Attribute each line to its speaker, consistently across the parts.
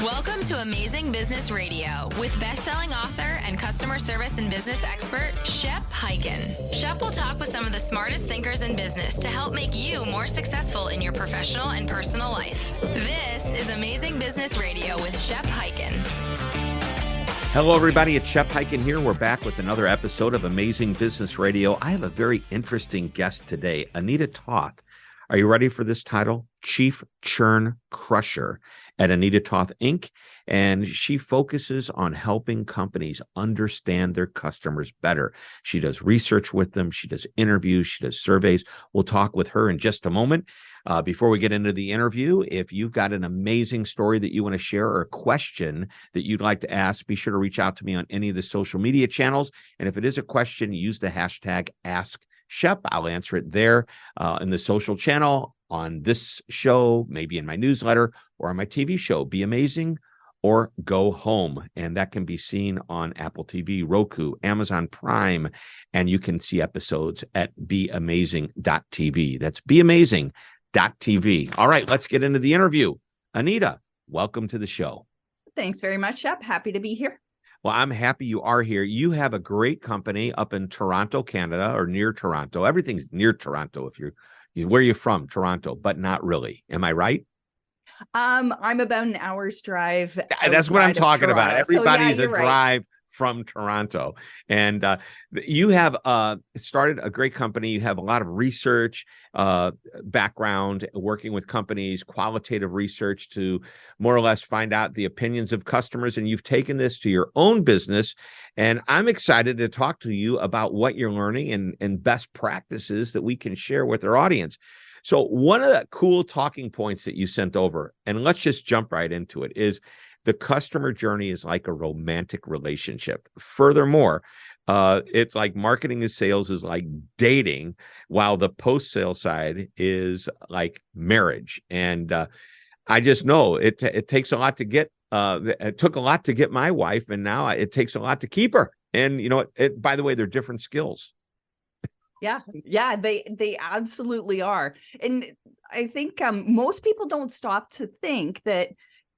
Speaker 1: Welcome to Amazing Business Radio with best-selling author and customer service and business expert, Shep Hyken. Shep will talk with some of the smartest thinkers in business to help make you more successful in your professional and personal life. This is Amazing Business Radio with Shep Hyken.
Speaker 2: Hello, everybody. It's Shep Hyken here. We're back with another episode of Amazing Business Radio. I have a very interesting guest today, Anita Toth. Are you ready for this title? Chief Churn Crusher at Anita Toth Inc. And she focuses on helping companies understand their customers better. She does research with them. She does interviews. She does surveys. We'll talk with her in just a moment. Before we get into the interview, if you've got an amazing story that you want to share or a question that you'd like to ask, be sure to reach out to me on any of the social media channels. And if it is a question, use the hashtag AskShep. I'll answer it there in the social channel, on this show, maybe in my newsletter, or on my TV show, Be Amazing or Go Home. And that can be seen on Apple TV, Roku, Amazon Prime, and you can see episodes at beamazing.tv. That's beamazing.tv. All right, let's get into the interview. Anita, welcome to the show.
Speaker 3: Thanks very much, Shep. Happy to be here.
Speaker 2: Well, I'm happy you are here. You have a great company up in Toronto, Canada, or near Toronto. Everything's near Toronto if where are you from? Toronto, but not really. Am I right?
Speaker 3: I'm about an hour's drive.
Speaker 2: That's what I'm talking about. Everybody's
Speaker 3: a
Speaker 2: drive from Toronto. And you have started a great company. You have a lot of research background, working with companies, qualitative research to more or less find out the opinions of customers. And you've taken this to your own business. And I'm excited to talk to you about what you're learning and best practices that we can share with our audience. So one of the cool talking points that you sent over, and let's just jump right into it, is the customer journey is like a romantic relationship. Furthermore, it's like marketing and sales is like dating, while the post-sale side is like marriage. And I just know it takes a lot to get. It took a lot to get my wife, and now it takes a lot to keep her. And you know, by the way, they're different skills.
Speaker 3: Yeah, they absolutely are. And I think most people don't stop to think that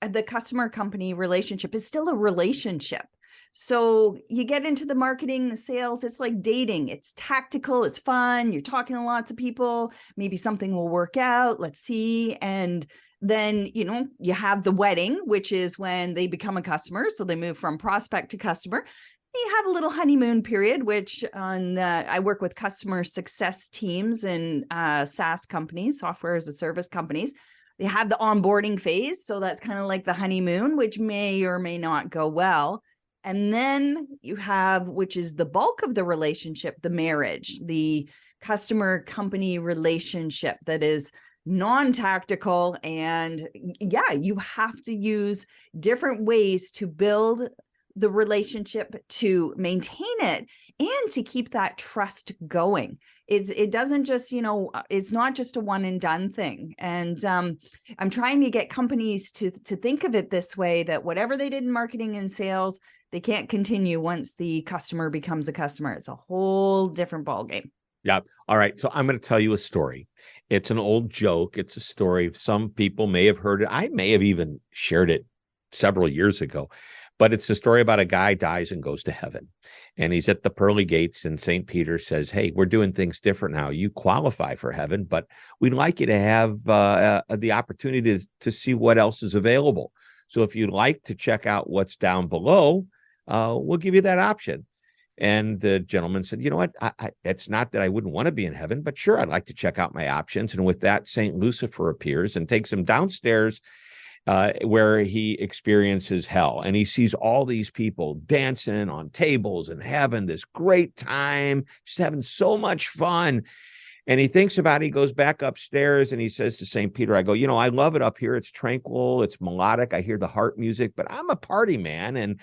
Speaker 3: the customer company relationship is still a relationship. So you get into the marketing, the sales, it's like dating. It's tactical, it's fun. You're talking to lots of people. Maybe something will work out. Let's see. And then, you have the wedding, which is when they become a customer. So they move from prospect to customer. You have a little honeymoon period, which I work with customer success teams in SaaS companies, software as a service companies. They have the onboarding phase. So that's kind of like the honeymoon, which may or may not go well. And then you have, which is the bulk of the relationship, the marriage, the customer company relationship that is non-tactical. And yeah, you have to use different ways to build the relationship, to maintain it, and to keep that trust going. It doesn't just, it's not just a one and done thing. And I'm trying to get companies to think of it this way, that whatever they did in marketing and sales, they can't continue once the customer becomes a customer. It's a whole different ballgame.
Speaker 2: Yeah. All right. So I'm going to tell you a story. It's an old joke. It's a story. Some people may have heard it. I may have even shared it several years ago. But it's a story about a guy dies and goes to heaven. And he's at the pearly gates, and St. Peter says, hey, we're doing things different now. You qualify for heaven, but we'd like you to have the opportunity to see what else is available. So if you'd like to check out what's down below, we'll give you that option. And the gentleman said, you know what? It's not that I wouldn't want to be in heaven, but sure, I'd like to check out my options. And with that, St. Lucifer appears and takes him downstairs where he experiences hell. And he sees all these people dancing on tables and having this great time, just having so much fun. And he thinks about it. He goes back upstairs and he says to St. Peter, I go, I love it up here. It's tranquil. It's melodic. I hear the harp music, but I'm a party man. And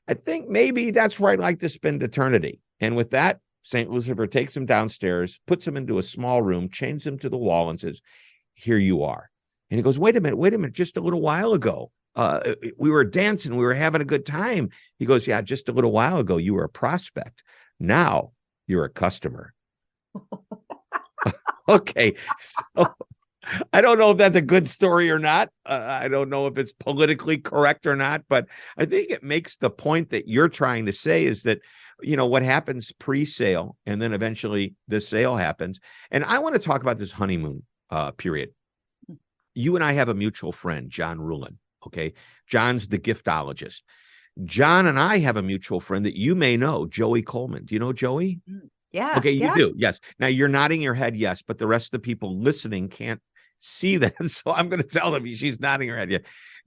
Speaker 2: I think maybe that's where I'd like to spend eternity. And with that, St. Lucifer takes him downstairs, puts him into a small room, chains him to the wall, and says, here you are. And he goes, wait a minute, just a little while ago, we were dancing, we were having a good time. He goes, yeah, just a little while ago, you were a prospect. Now you're a customer. Okay. So I don't know if that's a good story or not. I don't know if it's politically correct or not, but I think it makes the point that you're trying to say is that, what happens pre-sale and then eventually the sale happens. And I want to talk about this honeymoon period. You and I have a mutual friend, John Rulin. Okay. John's the giftologist. John and I have a mutual friend that you may know, Joey Coleman. Do you know Joey?
Speaker 3: Yeah.
Speaker 2: Okay, you
Speaker 3: yeah.
Speaker 2: do. Yes. Now you're nodding your head, yes, but the rest of the people listening can't see that. So I'm going to tell them she's nodding her head. Yeah.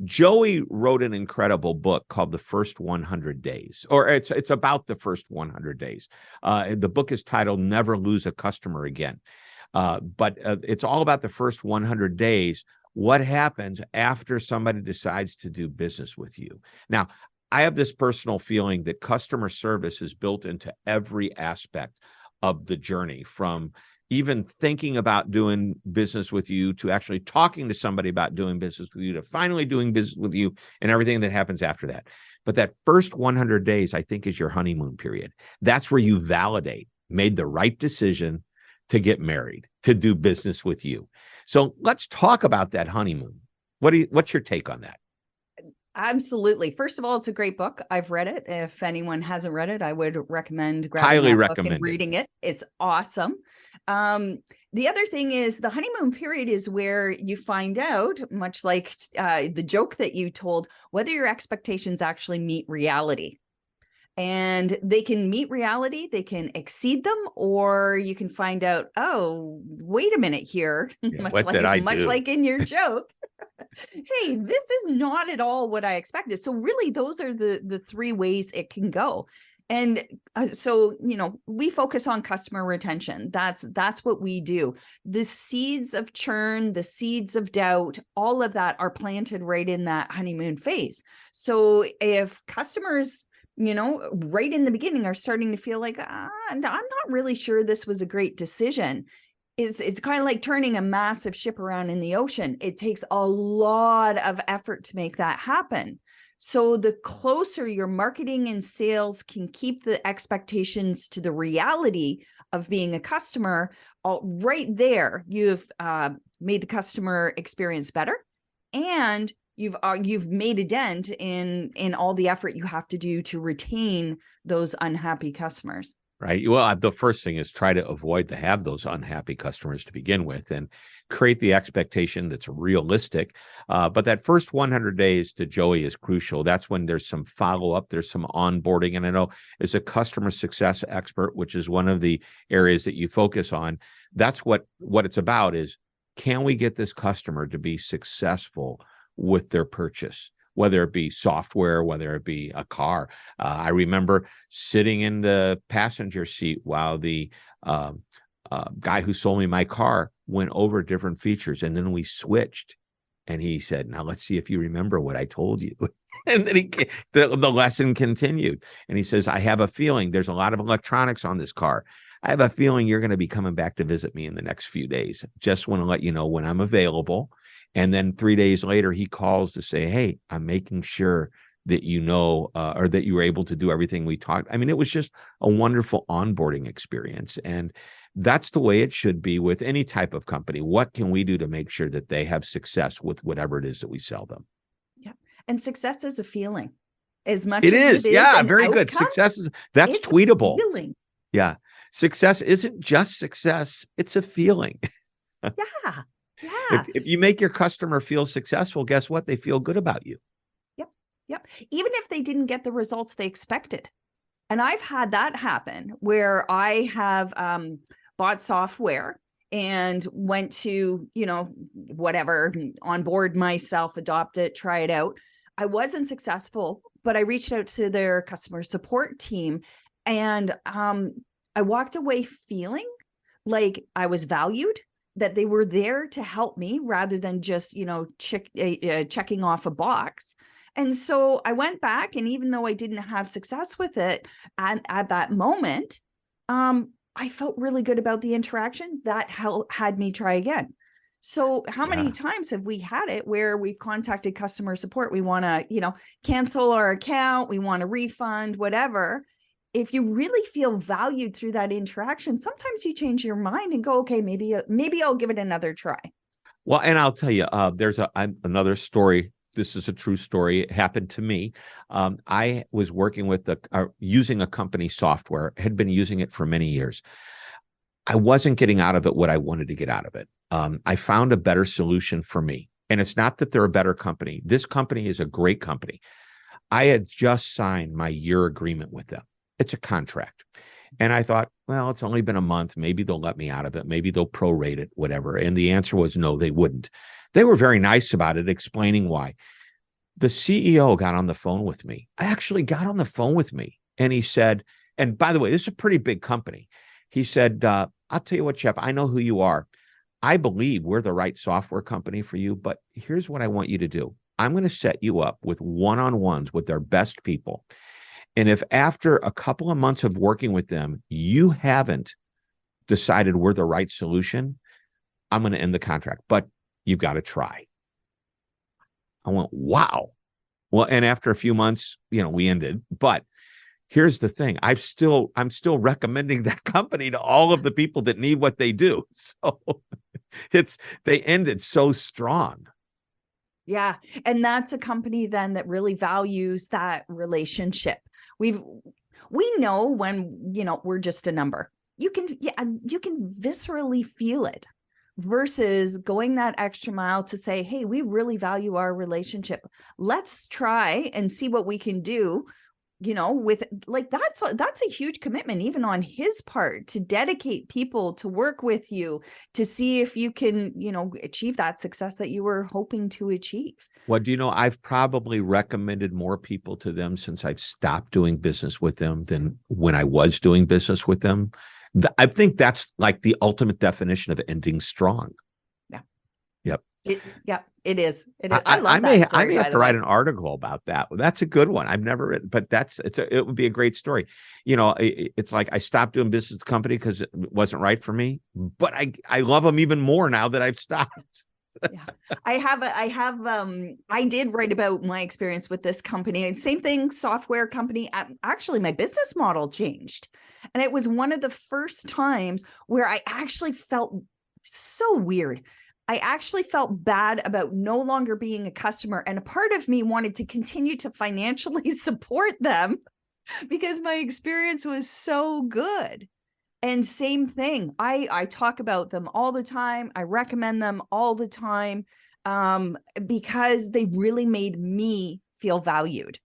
Speaker 2: Joey wrote an incredible book called The First 100 Days, or it's about the first 100 days. The book is titled Never Lose a Customer Again. But it's all about the first 100 days. What happens after somebody decides to do business with you? Now, I have this personal feeling that customer service is built into every aspect of the journey, from even thinking about doing business with you to actually talking to somebody about doing business with you to finally doing business with you and everything that happens after that. But that first 100 days, I think, is your honeymoon period. That's where you validate, made the right decision to get married, to do business with you. So let's talk about that honeymoon. What's your take on that?
Speaker 3: Absolutely. First of all, it's a great book. I've read it. If anyone hasn't read it, I would recommend
Speaker 2: Highly
Speaker 3: grabbing that book
Speaker 2: recommend
Speaker 3: and reading it. It's awesome. The other thing is the honeymoon period is where you find out, much like the joke that you told, whether your expectations actually meet reality. And they can meet reality, they can exceed them, or you can find out, oh, wait a minute here,
Speaker 2: Yeah, what did I do?
Speaker 3: Much like in your joke. Hey, this is not at all what I expected. So really, those are the three ways it can go. And so, we focus on customer retention. That's what we do. The seeds of churn, the seeds of doubt, all of that are planted right in that honeymoon phase. So if customers, right in the beginning are starting to feel like, I'm not really sure this was a great decision. It's kind of like turning a massive ship around in the ocean. It takes a lot of effort to make that happen. So the closer your marketing and sales can keep the expectations to the reality of being a customer, right there, you've made the customer experience better, and you've made a dent in all the effort you have to do to retain those unhappy customers.
Speaker 2: Right. Well, the first thing is try to avoid to have those unhappy customers to begin with, and create the expectation that's realistic. But that first 100 days to Joey is crucial. That's when there's some follow-up, there's some onboarding. And I know as a customer success expert, which is one of the areas that you focus on, that's what it's about is, can we get this customer to be successful with their purchase, whether it be software, whether it be a car. I remember sitting in the passenger seat while the guy who sold me my car went over different features, and then we switched, and he said, now let's see if you remember what I told you. And then the lesson continued, and he says, I have a feeling there's a lot of electronics on this car. I have a feeling you're going to be coming back to visit me in the next few days. Just want to let you know when I'm available. And then 3 days later, he calls to say, hey, I'm making sure that or that you were able to do everything we talked. I mean, it was just a wonderful onboarding experience. And that's the way it should be with any type of company. What can we do to make sure that they have success with whatever it is that we sell them?
Speaker 3: Yeah. And success is a feeling as much
Speaker 2: it
Speaker 3: as
Speaker 2: is.
Speaker 3: it is.
Speaker 2: Yeah, very good. Success that's tweetable.
Speaker 3: Feeling.
Speaker 2: Yeah. Success isn't just success. It's a feeling.
Speaker 3: Yeah. Yeah.
Speaker 2: If you make your customer feel successful, guess what? They feel good about you.
Speaker 3: Yep. Even if they didn't get the results they expected. And I've had that happen where I have bought software and went to, whatever, onboard myself, adopt it, try it out. I wasn't successful, but I reached out to their customer support team, and I walked away feeling like I was valued, that they were there to help me rather than just, checking off a box. And so I went back, and even though I didn't have success with it at that moment, I felt really good about the interaction. That had me try again. So how many times have we had it where we've contacted customer support? We want to, cancel our account. We want a refund, whatever. If you really feel valued through that interaction, sometimes you change your mind and go, okay, maybe I'll give it another try.
Speaker 2: Well, and I'll tell you, there's another story. This is a true story. It happened to me. I was working with using a company software, had been using it for many years. I wasn't getting out of it what I wanted to get out of it. I found a better solution for me. And it's not that they're a better company. This company is a great company. I had just signed my year agreement with them. It's a contract. And I thought, well, it's only been a month. Maybe they'll let me out of it. Maybe they'll prorate it, whatever. And the answer was no, they wouldn't. They were very nice about it, explaining why. The CEO got on the phone with me. And he said, and by the way, this is a pretty big company. He said, I'll tell you what, Shep, I know who you are. I believe we're the right software company for you, but here's what I want you to do. I'm going to set you up with one-on-ones with their best people. And if after a couple of months of working with them, you haven't decided we're the right solution, I'm going to end the contract, but you've got to try. I went, wow. Well, and after a few months, we ended. But here's the thing. I'm still recommending that company to all of the people that need what they do. So they ended so strong.
Speaker 3: Yeah. And that's a company then that really values that relationship. We know when, we're just a number. You can viscerally feel it versus going that extra mile to say, hey, we really value our relationship. Let's try and see what we can do. With that's a huge commitment, even on his part, to dedicate people to work with you to see if you can, achieve that success that you were hoping to achieve.
Speaker 2: Well, I've probably recommended more people to them since I've stopped doing business with them than when I was doing business with them. I think that's like the ultimate definition of ending strong.
Speaker 3: Yeah.
Speaker 2: Yep.
Speaker 3: It is. I love that story.
Speaker 2: I may have to write an article about that. That's a good one. I've never written, but it would be a great story. It's like I stopped doing business with the company because it wasn't right for me, but I love them even more now that I've stopped.
Speaker 3: Yeah. I did write about my experience with this company. Same thing, software company. Actually, my business model changed. And it was one of the first times where I actually felt so weird. I actually felt bad about no longer being a customer. And a part of me wanted to continue to financially support them because my experience was so good. And same thing, I talk about them all the time. I recommend them all the time because they really made me feel valued.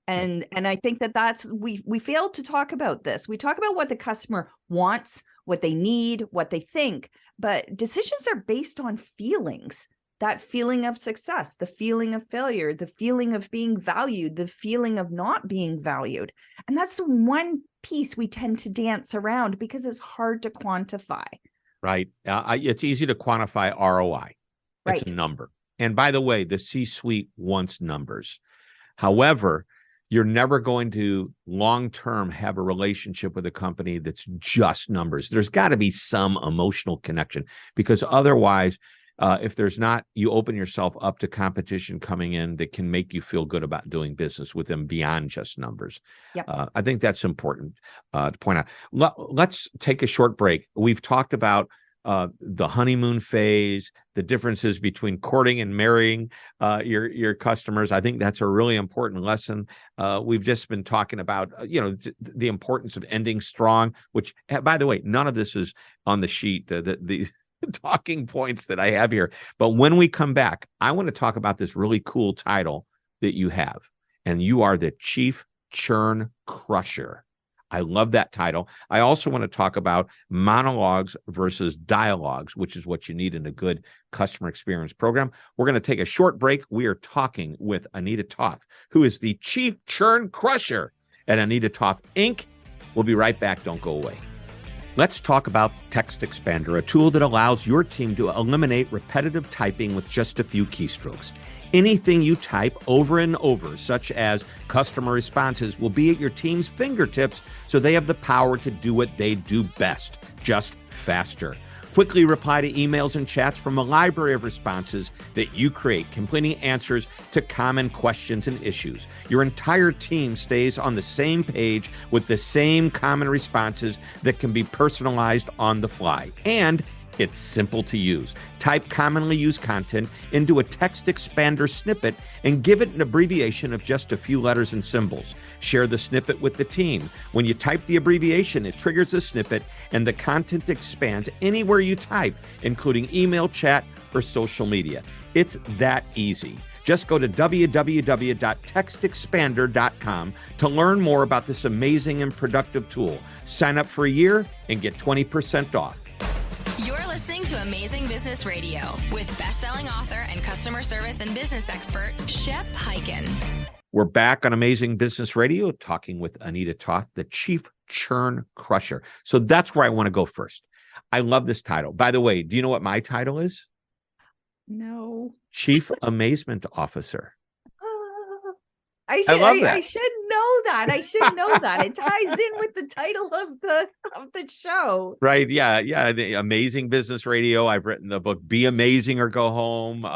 Speaker 3: And I think that's, we failed to talk about this. We talk about what the customer wants, what they need, what they think, but decisions are based on feelings. That feeling of success, the feeling of failure, the feeling of being valued, the feeling of not being valued. And that's the one piece we tend to dance around because it's hard to quantify.
Speaker 2: Right. It's easy to quantify ROI. It's a number. And by the way, the C-suite wants numbers. However, you're never going to long-term have a relationship with a company that's just numbers. There's got to be some emotional connection because otherwise, if there's not, you open yourself up to competition coming in that can make you feel good about doing business with them beyond just numbers.
Speaker 3: Yep.
Speaker 2: I think that's important to point out. Let's take a short break. We've talked about the honeymoon phase, the differences between courting and marrying your customers. I think that's a really important lesson. We've just been talking about, the importance of ending strong, which, by the way, none of this is on the sheet, the talking points that I have here. But when we come back, I want to talk about this really cool title that you have, and you are the Chief Churn Crusher. I love that title. I also want to talk about monologues versus dialogues, which is what you need in a good customer experience program. We're going to take a short break. We are talking with Anita Toth, who is the Chief Churn Crusher at Anita Toth Inc. We'll be right back. Don't go away. Let's talk about Text Expander, a tool that allows your team to eliminate repetitive typing with just a few keystrokes. Anything you type over and over, such as customer responses, will be at your team's fingertips, so they have the power to do what they do best, just faster. Quickly reply to emails and chats from a library of responses that you create, completing answers to common questions and issues. Your entire team stays on the same page with the same common responses that can be personalized on the fly. And It's simple to use. Type commonly used content into a text expander snippet and give it an abbreviation of just a few letters and symbols. Share the snippet with the team. When you type the abbreviation, it triggers the snippet and the content expands anywhere you type, including email, chat, or social media. It's that easy. Just go to www.textexpander.com to learn more about this amazing and productive tool. Sign up for a year and get 20% off.
Speaker 1: You're listening to Amazing Business Radio with best-selling author and customer service and business expert, Shep Hyken.
Speaker 2: We're back on Amazing Business Radio talking with Anita Toth, the Chief Churn Crusher. So that's where I want to go first. I love this title. By the way, do you know what my title is?
Speaker 3: No.
Speaker 2: Chief Amazement Officer.
Speaker 3: I should know that. I should know that. It ties in with the title of the show.
Speaker 2: Right. Yeah. The Amazing Business Radio. I've written the book, Be Amazing or Go Home.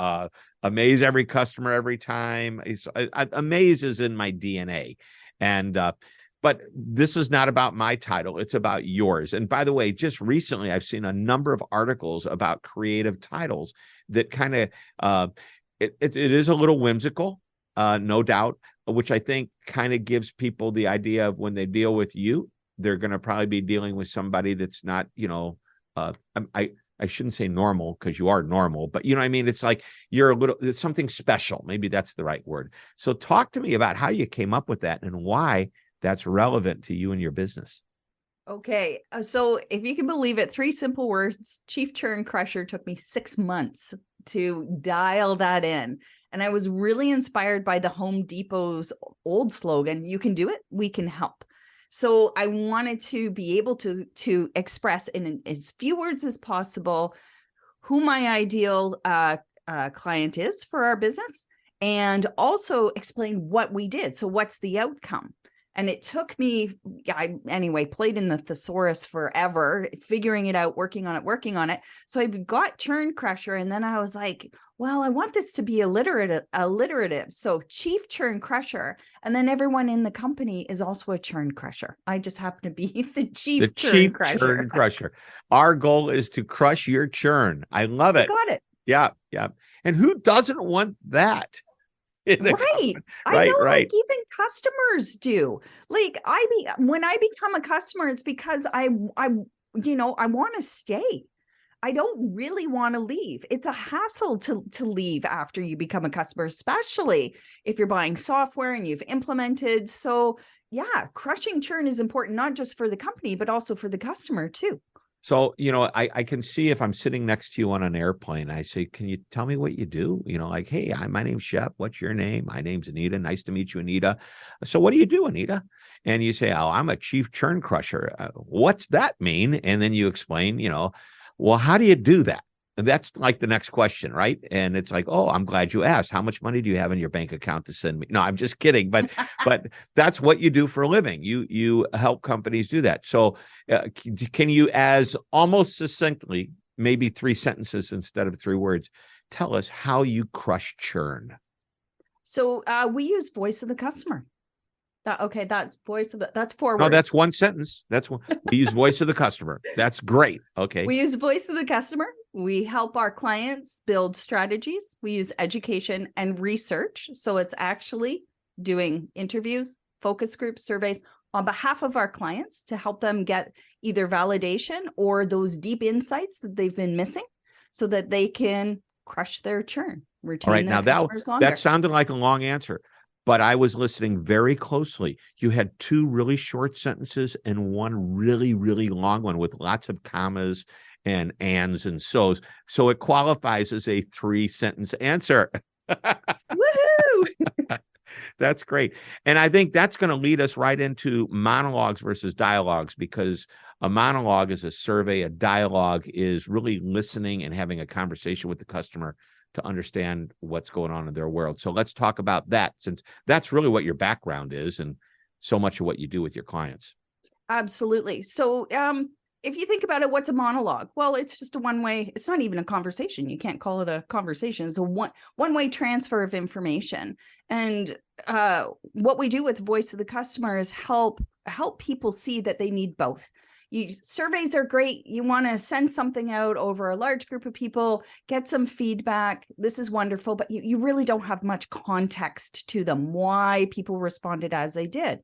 Speaker 2: Amaze every customer every time. Amaze is in my DNA. And but this is not about my title. It's about yours. And by the way, just recently, I've seen a number of articles about creative titles that kind of, it is a little whimsical, no doubt, which I think kind of gives people the idea of when they deal with you, they're going to probably be dealing with somebody that's not, I shouldn't say normal because you are normal, but you know what I mean? It's like it's something special. Maybe that's the right word. So talk to me about how you came up with that and why that's relevant to you and your business.
Speaker 3: Okay. So if you can believe it, 3 simple words, Chief Churn Crusher, took me 6 months to dial that in. And I was really inspired by the Home Depot's old slogan, "You can do it, we can help." So I wanted to be able to express in as few words as possible who my ideal client is for our business, and also explain what we did. So what's the outcome? And it took me, played in the thesaurus forever, figuring it out, working on it. So I got Churn Crusher. And then I was like, well, I want this to be alliterative. So Chief Churn Crusher. And then everyone in the company is also a Churn Crusher. I just happen to be the Chief Churn Crusher.
Speaker 2: Our goal is to crush your churn. I love it.
Speaker 3: You got it.
Speaker 2: Yeah. And who doesn't want that?
Speaker 3: Right. I know, like even customers do. Like when I become a customer, it's because I want to stay. I don't really want to leave. It's a hassle to leave after you become a customer, especially if you're buying software and you've implemented. So yeah, crushing churn is important, not just for the company, but also for the customer too.
Speaker 2: So, I can see if I'm sitting next to you on an airplane, I say, can you tell me what you do? Like, hey, my name's Shep. What's your name? My name's Anita. Nice to meet you, Anita. So what do you do, Anita? And you say, oh, I'm a Chief Churn Crusher. What's that mean? And then you explain, well, how do you do that? And that's like the next question, right? And it's like, oh, I'm glad you asked. How much money do you have in your bank account to send me? No, I'm just kidding. But that's what you do for a living. You help companies do that. So can you, as almost succinctly, maybe 3 sentences instead of 3 words, tell us how you crush churn? So
Speaker 3: we use voice of the customer. That's 4 words.
Speaker 2: No, that's 1 sentence. We use voice of the customer. That's great. Okay.
Speaker 3: We use voice of the customer. We help our clients build strategies. We use education and research. So it's actually doing interviews, focus groups, surveys on behalf of our clients to help them get either validation or those deep insights that they've been missing so that they can crush their churn, retain their customers longer.
Speaker 2: That sounded like a long answer, but I was listening very closely. You had 2 really short sentences and 1 really, really long one with lots of commas and ands and so's. So it qualifies as a 3-sentence answer.
Speaker 3: Woohoo!
Speaker 2: That's great. And I think that's going to lead us right into monologues versus dialogues, because a monologue is a survey. A dialogue is really listening and having a conversation with the customer to understand what's going on in their world. So let's talk about that, since that's really what your background is and so much of what you do with your clients.
Speaker 3: Absolutely. So if you think about it, what's a monologue? Well, it's just a one-way. It's not even a conversation. You can't call it a conversation. It's a one-way transfer of information. And what we do with voice of the customer is help people see that they need both. Surveys are great. You want to send something out over a large group of people, get some feedback. This is wonderful, but you really don't have much context to them, why people responded as they did.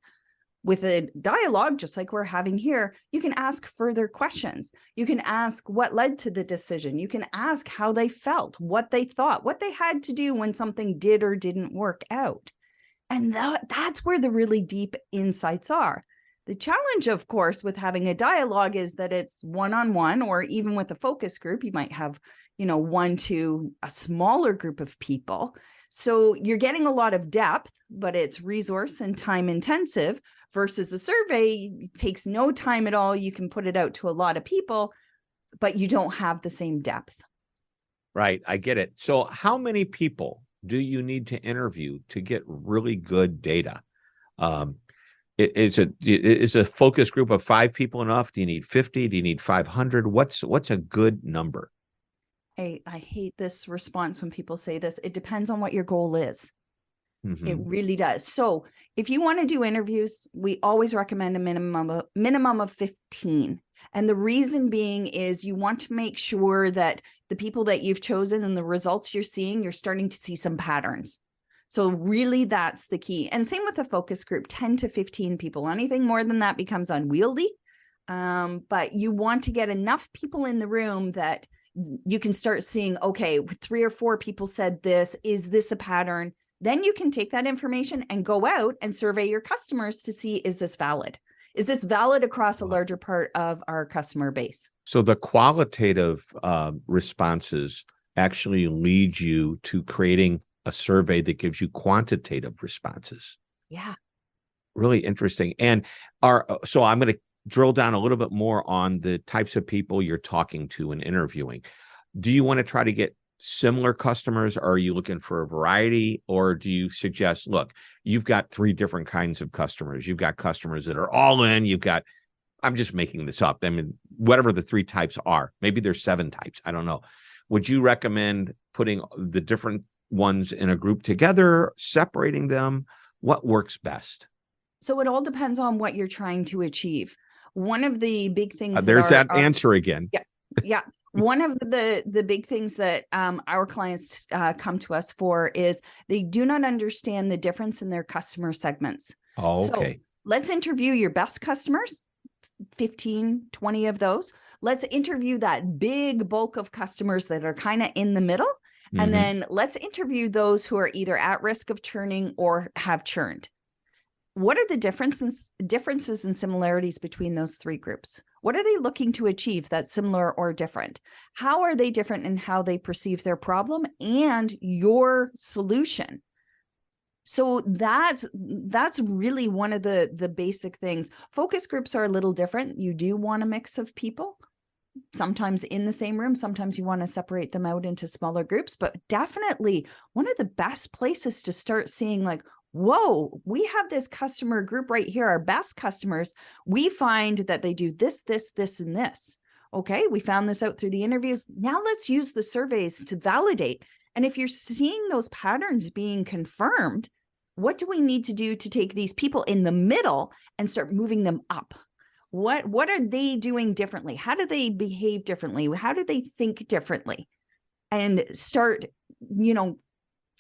Speaker 3: With a dialogue, just like we're having here, you can ask further questions. You can ask what led to the decision. You can ask how they felt, what they thought, what they had to do when something did or didn't work out. And that's where the really deep insights are. The challenge, of course, with having a dialogue is that it's one-on-one, or even with a focus group, you might have, one to a smaller group of people. So you're getting a lot of depth, but it's resource and time intensive, versus a survey takes no time at all. You can put it out to a lot of people, but you don't have the same depth.
Speaker 2: Right. I get it. So how many people do you need to interview to get really good data? Is a focus group of 5 people enough? Do you need 50? Do you need 500? What's a good number?
Speaker 3: I hate this response when people say this. It depends on what your goal is. Mm-hmm. It really does. So if you want to do interviews, we always recommend a minimum of 15. And the reason being is you want to make sure that the people that you've chosen and the results you're seeing, you're starting to see some patterns. So really that's the key. And same with a focus group, 10 to 15 people. Anything more than that becomes unwieldy. But you want to get enough people in the room that you can start seeing, okay, 3 or 4 people said this. Is this a pattern? Then you can take that information and go out and survey your customers to see, is this valid? Is this valid across a larger part of our customer base?
Speaker 2: So the qualitative responses actually lead you to creating a survey that gives you quantitative responses.
Speaker 3: Yeah.
Speaker 2: Really interesting. And so I'm going to drill down a little bit more on the types of people you're talking to and interviewing. Do you want to try to get similar customers? Or are you looking for a variety? Or do you suggest, look, you've got 3 different kinds of customers. You've got customers that are all in. You've got, I'm just making this up. I mean, whatever the 3 types are, maybe there's 7 types. I don't know. Would you recommend putting the different ones in a group together, separating them? What works best?
Speaker 3: So it all depends on what you're trying to achieve. One of the big things
Speaker 2: there's that answer again.
Speaker 3: Yeah. One of the big things that our clients come to us for is they do not understand the difference in their customer segments.
Speaker 2: Oh, okay.
Speaker 3: So let's interview your best customers, 15, 20 of those. Let's interview that big bulk of customers that are kind of in the middle. Mm-hmm. And then let's interview those who are either at risk of churning or have churned. What are the differences and similarities between those 3 groups? What are they looking to achieve that's similar or different? How are they different in how they perceive their problem and your solution? So that's really one of the basic things. Focus groups are a little different. You do want a mix of people, sometimes in the same room. Sometimes you want to separate them out into smaller groups, but definitely one of the best places to start seeing, like, whoa, we have this customer group right here, our best customers. We find that they do this, this, this, and this. Okay, we found this out through the interviews. Now let's use the surveys to validate. And if you're seeing those patterns being confirmed, what do we need to do to take these people in the middle and start moving them up? What are they doing differently? How do they behave differently? How do they think differently? And start,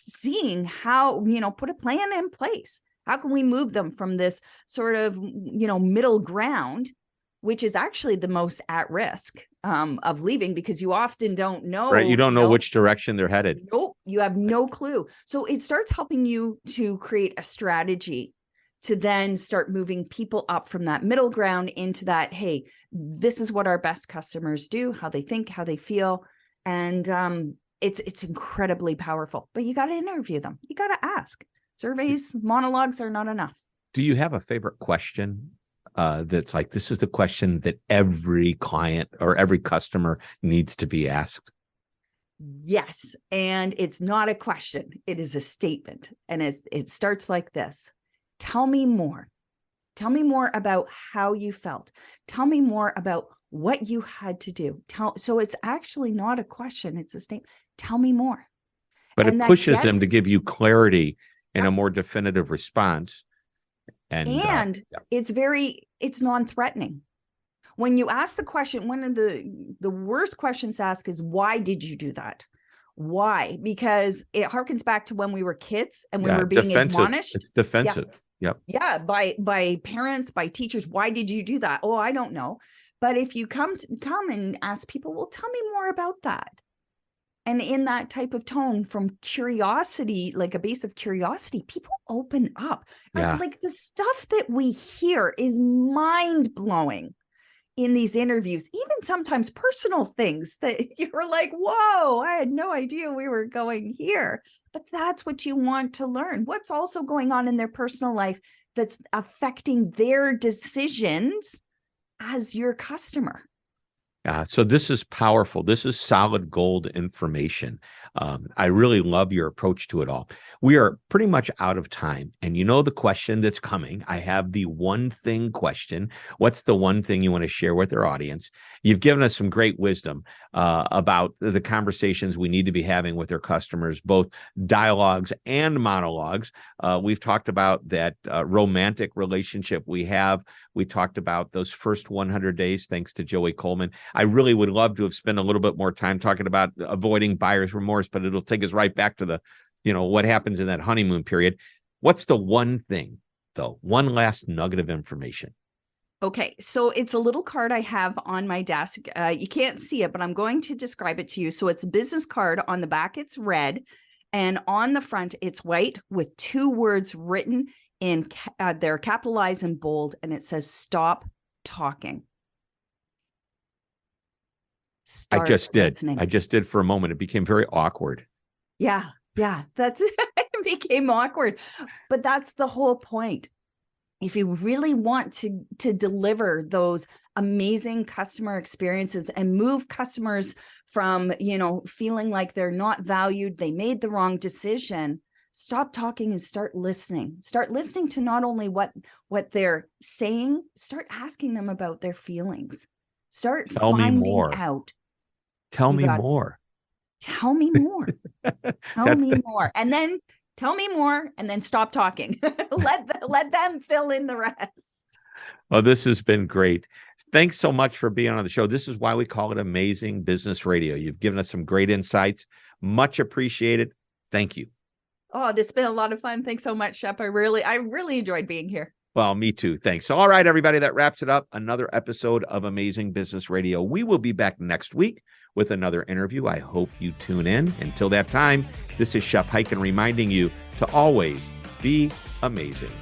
Speaker 3: seeing how, put a plan in place. How can we move them from this sort of, middle ground, which is actually the most at risk of leaving, because you often don't know.
Speaker 2: Right. You don't know which direction they're headed.
Speaker 3: Nope. You have no clue. So it starts helping you to create a strategy to then start moving people up from that middle ground into that, hey, this is what our best customers do, how they think, how they feel. And it's incredibly powerful, but you got to interview them. You got to ask. Surveys, monologues are not enough.
Speaker 2: Do you have a favorite question that's like, this is the question that every client or every customer needs to be asked?
Speaker 3: Yes. And it's not a question. It is a statement. And it starts like this. Tell me more. Tell me more about how you felt. Tell me more about what you had to do. So it's actually not a question. It's a statement. Tell me more.
Speaker 2: But it pushes them to give you clarity and a more definitive response. And
Speaker 3: it's non-threatening. when you ask the question, one of the worst questions to ask is, why did you do that? Why? Because it harkens back to when we were kids and we were being
Speaker 2: defensive.
Speaker 3: admonished.
Speaker 2: It's defensive. Yep.
Speaker 3: Yeah, by parents, by teachers. Why did you do that? Oh, I don't know. But if you come and ask people, well, tell me more about that. And in that type of tone, from curiosity, like a base of curiosity, people open up.
Speaker 2: Yeah.
Speaker 3: Like the stuff that we hear is mind blowing in these interviews, even sometimes personal things that you're like, whoa, I had no idea we were going here. But that's what you want to learn. What's also going on in their personal life that's affecting their decisions as your customer.
Speaker 2: So this is powerful. This is solid gold information. I really love your approach to it all. We are pretty much out of time. And you know the question that's coming. I have the one thing question. What's the one thing you want to share with our audience? You've given us some great wisdom about the conversations we need to be having with our customers, both dialogues and monologues. We've talked about that romantic relationship we have. We talked about those first 100 days, thanks to Joey Coleman. I really would love to have spent a little bit more time talking about avoiding buyer's remorse, but it'll take us right back to the, what happens in that honeymoon period. What's the one thing, though? One last nugget of information.
Speaker 3: Okay, so it's a little card I have on my desk. You can't see it, but I'm going to describe it to you. So it's a business card. On the back, it's red. And on the front, it's white with two words written in, they're capitalized in bold. And it says, stop talking.
Speaker 2: I just did for a moment. It became very awkward.
Speaker 3: Yeah, that's it became awkward. But that's the whole point. If you really want to deliver those amazing customer experiences and move customers from, feeling like they're not valued, they made the wrong decision, stop talking and start listening. Start listening to not only what they're saying, start asking them about their feelings. Start finding out.
Speaker 2: Tell me more.
Speaker 3: Tell me more. Tell me more. And then tell me more and then stop talking. let them fill in the rest.
Speaker 2: Well, this has been great. Thanks so much for being on the show. This is why we call it Amazing Business Radio. You've given us some great insights. Much appreciated. Thank you.
Speaker 3: Oh, this has been a lot of fun. Thanks so much, Shep. I really enjoyed being here.
Speaker 2: Well, me too. Thanks. So, all right, everybody, that wraps it up. Another episode of Amazing Business Radio. We will be back next week with another interview. I hope you tune in. Until that time, this is Shep Hyken reminding you to always be amazing.